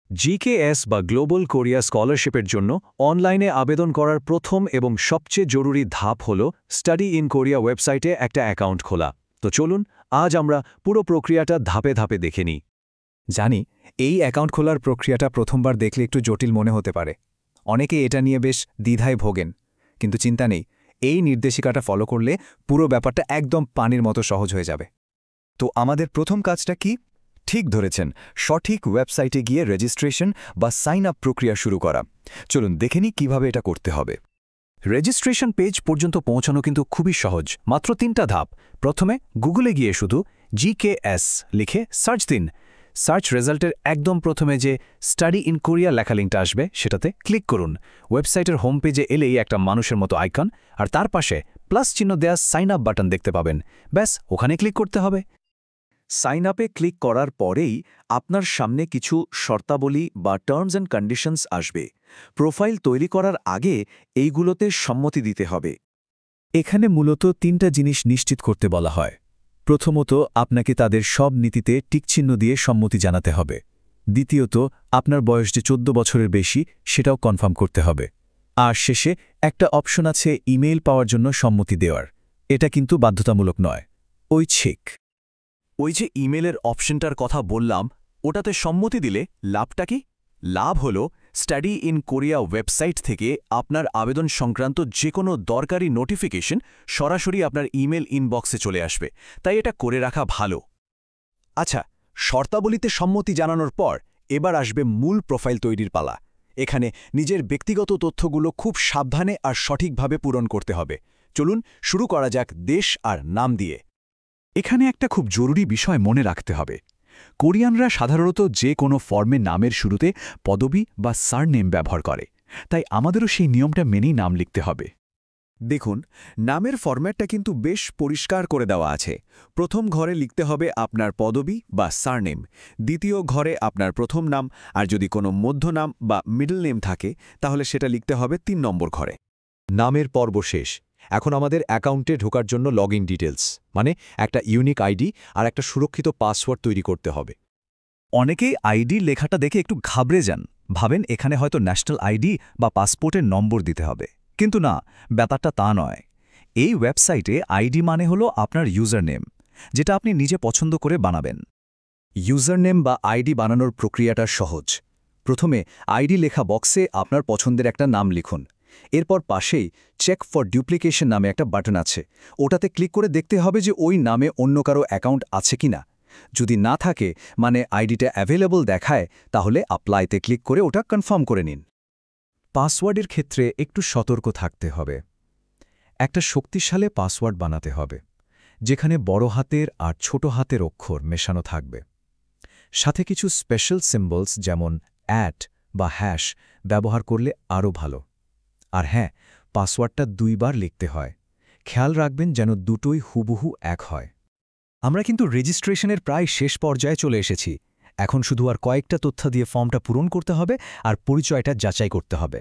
GKS বা global Korea স্কলারশিপের জন্য অনলাইনে আবেদন করার প্রথম এবং সবচেয়ে জরুরি ধাপ হল স্টাডি ইন কোরিয়া ওয়েবসাইটে একটা অ্যাকাউন্ট খোলা। তো চলুন আজ আমরা পুরো প্রক্রিয়াটা ধাপে ধাপে দেখে নিই। জানি এই অ্যাকাউন্ট খোলার প্রক্রিয়াটা প্রথমবার দেখলে একটু জটিল মনে হতে পারে। অনেকে এটা নিয়ে বেশ দ্বিধায় ভোগেন, কিন্তু চিন্তা নেই, এই নির্দেশিকাটা ফলো করলে পুরো ব্যাপারটা একদম পানির মতো সহজ হয়ে যাবে। তো আমাদের প্রথম কাজটা কি? ঠিক ধরেছেন, সঠিক ওয়েবসাইটে গিয়ে রেজিস্ট্রেশন বা সাইন আপ প্রক্রিয়া শুরু করা। চলুন দেখে নিই কীভাবে এটা করতে হবে। রেজিস্ট্রেশন পেজ পর্যন্ত পৌঁছানো কিন্তু খুবই সহজ, মাত্র 3টা ধাপ। প্রথমে গুগলে গিয়ে শুধু জিকেএস লিখে সার্চ দিন। সার্চ রেজাল্টের একদম প্রথমে যে স্টাডি ইন কোরিয়া লেখা লিঙ্কটা আসবে সেটাতে ক্লিক করুন। ওয়েবসাইটের হোম পেজে এলেই একটা মানুষের মতো আইকন আর তার পাশে প্লাস চিহ্ন দেয়া সাইন আপ বাটন দেখতে পাবেন। ব্যাস, ওখানে ক্লিক করতে হবে। সাইন আপে ক্লিক করার পরেই আপনার সামনে কিছু শর্তাবলী বা টার্মস অ্যান্ড কন্ডিশনস আসবে। প্রোফাইল তৈরি করার আগে এইগুলোতে সম্মতি দিতে হবে। এখানে মূলত 3টা জিনিস নিশ্চিত করতে বলা হয়। প্রথমত, আপনাকে তাদের সব নীতিতে টিকচিহ্ন দিয়ে সম্মতি জানাতে হবে। দ্বিতীয়ত, আপনার বয়স যে 14 বছরের বেশি সেটাও কনফার্ম করতে হবে। আর শেষে একটা অপশন আছে ইমেইল পাওয়ার জন্য সম্মতি দেওয়ার। এটা কিন্তু বাধ্যতামূলক নয়, ঐচ্ছিক। ওই যে ইমেলের অপশনটার কথা বললাম, ওটাতে সম্মতি দিলে লাভটা কি? লাভ হল স্টাডি ইন কোরিয়া ওয়েবসাইট থেকে আপনার আবেদন সংক্রান্ত যে কোনো দরকারি নোটিফিকেশন সরাসরি আপনার ইমেল ইনবক্সে চলে আসবে। তাই এটা করে রাখা ভালো। আচ্ছা, শর্তাবলীতে সম্মতি জানানোর পর এবার আসবে মূল প্রোফাইল তৈরির পালা। এখানে নিজের ব্যক্তিগত তথ্যগুলো খুব সাবধানে আর সঠিকভাবে পূরণ করতে হবে। চলুন শুরু করা যাক দেশ আর নাম দিয়ে। এখানে একটা খুব জরুরি বিষয় মনে রাখতে হবে। কোরিয়ানরা সাধারণত যে কোনো ফর্মে নামের শুরুতে পদবি বা সারনেম ব্যবহার করে, তাই আমাদেরও সেই নিয়মটা মেনেই নাম লিখতে হবে। দেখুন, নামের ফরম্যাটটা কিন্তু বেশ পরিষ্কার করে দেওয়া আছে। প্রথম ঘরে লিখতে হবে আপনার পদবি বা সারনেম, দ্বিতীয় ঘরে আপনার প্রথম নাম, আর যদি কোনো মধ্যনাম বা মিডল নেম থাকে তাহলে সেটা লিখতে হবে 3 নম্বর ঘরে। নামের পর্ব শেষ। এখন আমাদের অ্যাকাউন্টে ঢোকার জন্য লগইন ডিটেলস, মানে একটা ইউনিক আইডি আর একটা সুরক্ষিত পাসওয়ার্ড তৈরি করতে হবে। অনেকেই আইডি লেখাটা দেখে একটু ঘাবড়ে যান, ভাবেন এখানে হয়তো ন্যাশনাল আইডি বা পাসপোর্টের নম্বর দিতে হবে। কিন্তু না, ব্যাপারটা তা নয়। এই ওয়েবসাইটে আইডি মানে হলো আপনার ইউজার নেম, যেটা আপনি নিজে পছন্দ করে বানাবেন। ইউজার নেম বা আইডি বানানোর প্রক্রিয়াটা সহজ। প্রথমে আইডি লেখা বক্সে আপনার পছন্দের একটা নাম লিখুন। এরপর পাশেই চেক ফর ডুপ্লিকেশন নামে একটা বাটন আছে, ওটাতে ক্লিক করে দেখতে হবে যে ওই নামে অন্য কারো অ্যাকাউন্ট আছে কিনা। যদি না থাকে, মানে আইডিটা অ্যাভেলেবল দেখায়, তাহলে অ্যাপ্লাইতে ক্লিক করে ওটা কনফার্ম করে নিন। পাসওয়ার্ডের ক্ষেত্রে একটু সতর্ক থাকতে হবে। একটা শক্তিশালী পাসওয়ার্ড বানাতে হবে, যেখানে বড় হাতের আর ছোট হাতের অক্ষর মেশানো থাকবে। সাথে কিছু স্পেশাল সিম্বলস যেমন @ বা হ্যাশ ব্যবহার করলে আরও ভালো। আর হ্যাঁ, পাসওয়ার্ডটা 2 বার লিখতে হয়। খেয়াল রাখবেন যেন দুটোই হুবহু এক হয়। আমরা কিন্তু রেজিস্ট্রেশনের প্রায় শেষ পর্যায়ে চলে এসেছি। এখন শুধু আর কয়েকটা তথ্য দিয়ে ফর্মটা পূরণ করতে হবে আর পরিচয়টা যাচাই করতে হবে।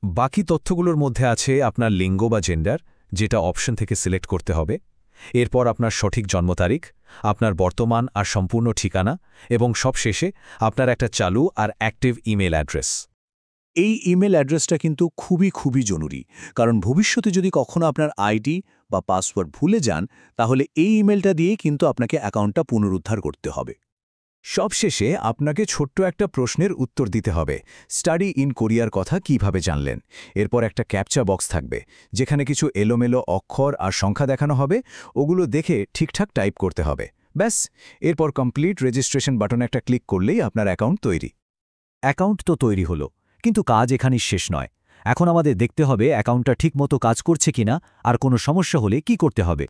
বাকি তথ্যগুলোর মধ্যে আছে আপনার লিঙ্গ বা জেন্ডার, যেটা অপশন থেকে সিলেক্ট করতে হবে। এরপর আপনার সঠিক জন্ম তারিখ, আপনার বর্তমান আর সম্পূর্ণ ঠিকানা, এবং সবশেষে আপনার একটা চালু আর অ্যাক্টিভ ইমেল অ্যাড্রেস। এই ইমেল অ্যাড্রেসটা কিন্তু খুবই জরুরি, কারণ ভবিষ্যতে যদি কখনো আপনার আইডি বা পাসওয়ার্ড ভুলে যান, তাহলে এই ইমেলটা দিয়ে কিন্তু আপনাকে অ্যাকাউন্টটা পুনরুদ্ধার করতে হবে। সবশেষে আপনাকে ছোট্ট একটা প্রশ্নের উত্তর দিতে হবে। স্টাডি ইন কোরিয়ার কথা কিভাবে জানলেন? এরপর একটা ক্যাপচা বক্স থাকবে, যেখানে কিছু এলোমেলো অক্ষর আর সংখ্যা দেখানো হবে। ওগুলো দেখে ঠিকঠাক টাইপ করতে হবে। ব্যাস, এরপর কমপ্লিট রেজিস্ট্রেশন বাটনে একটা ক্লিক করলেই আপনার অ্যাকাউন্ট তৈরি। অ্যাকাউন্ট তো তৈরি হলো, কিন্তু কাজ এখানেই শেষ নয়। এখন আমাদের দেখতে হবে অ্যাকাউন্টটা ঠিকমতো কাজ করছে কিনা, আর কোনো সমস্যা হলে কি করতে হবে।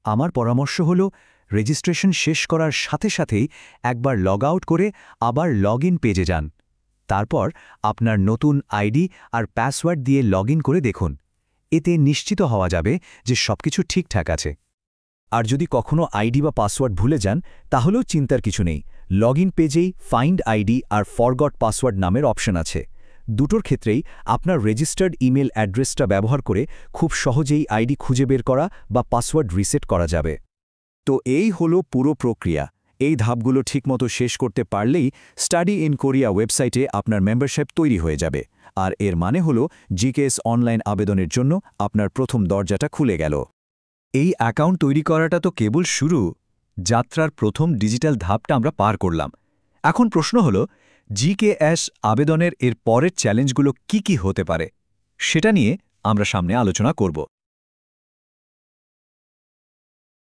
আমার পরামর্শ হল, রেজিস্ট্রেশন শেষ করার সাথে সাথেই একবার লগ আউট করে আবার লগইন পেজে যান। তারপর আপনার নতুন আইডি আর পাসওয়ার্ড দিয়ে লগইন করে দেখুন। এতে নিশ্চিত হওয়া যাবে যে সবকিছু ঠিকঠাক আছে। আর যদি কখনো আইডি বা পাসওয়ার্ড ভুলে যান, তাহলেও চিন্তার কিছু নেই। লগইন পেজেই ফাইন্ড আইডি আর ফরগট পাসওয়ার্ড নামের অপশন আছে। দুটোর ক্ষেত্রেই আপনার রেজিস্টার্ড ইমেল অ্যাড্রেসটা ব্যবহার করে খুব সহজেই আইডি খুঁজে বের করা বা পাসওয়ার্ড রিসেট করা যাবে। তো এই হলো পুরো প্রক্রিয়া। এই ধাপগুলো ঠিকমতো শেষ করতে পারলেই স্টাডি ইন কোরিয়া ওয়েবসাইটে আপনার মেম্বারশিপ তৈরি হয়ে যাবে, আর এর মানে হলো জিকেএস অনলাইন আবেদনের জন্য আপনার প্রথম দরজাটা খুলে গেল। এই অ্যাকাউন্ট তৈরি করাটা তো কেবল শুরু। যাত্রার প্রথম ডিজিটাল ধাপটা আমরা পার করলাম। এখন প্রশ্ন হলো, জিকেএস আবেদনের এর পরের চ্যালেঞ্জগুলো কি হতে পারে, সেটা নিয়ে আমরা সামনে আলোচনা করব।